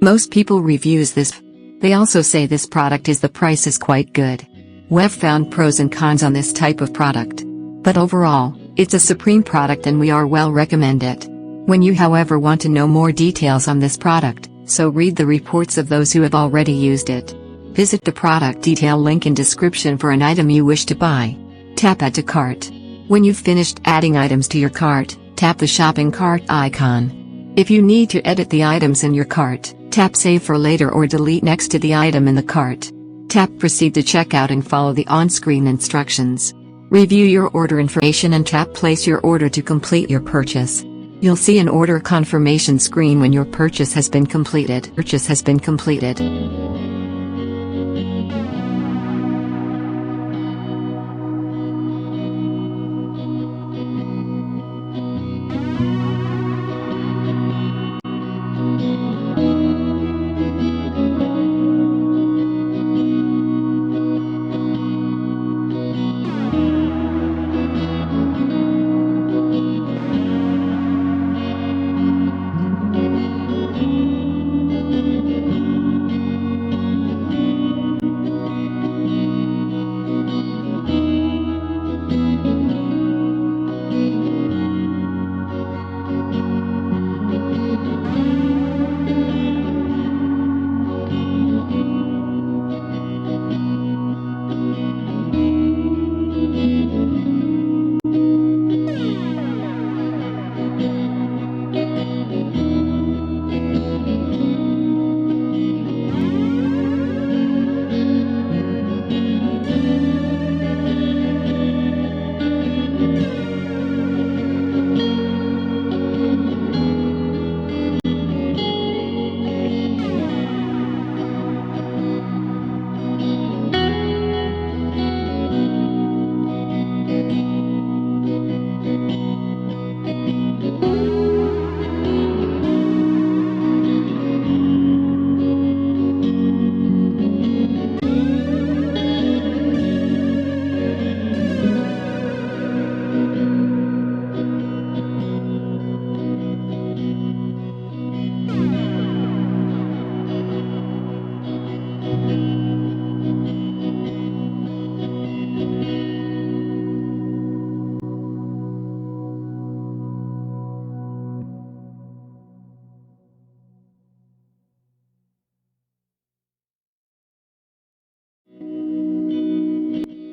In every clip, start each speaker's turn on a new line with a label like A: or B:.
A: Most people reviews this. They also say this product is the price is quite good. We've found pros and cons on this type of product. But overall, it's a supreme product and we are well recommend it. When you however want to know more details on this product, so read the reports of those who have already used it. Visit the product detail link in description for an item you wish to buy. Tap Add to Cart. When you've finished adding items to your cart, tap the shopping cart icon. If you need to edit the items in your cart, tap Save for later or delete next to the item in the cart. Tap Proceed to checkout and follow the on-screen instructions. Review your order information and tap Place your order to complete your purchase. You'll see an order confirmation screen when your purchase has been completed.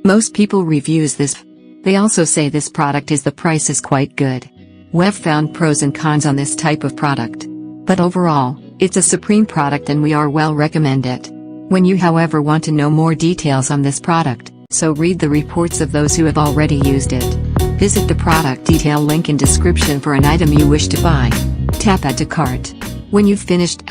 A: Most people reviews this. They also say this product is the price is quite good. We've found pros and cons on this type of product. But overall, it's a supreme product and we are well recommend it. When you however want to know more details on this product, so read the reports of those who have already used it. Visit the product detail link in description for an item you wish to buy. Tap Add to Cart. When you've finished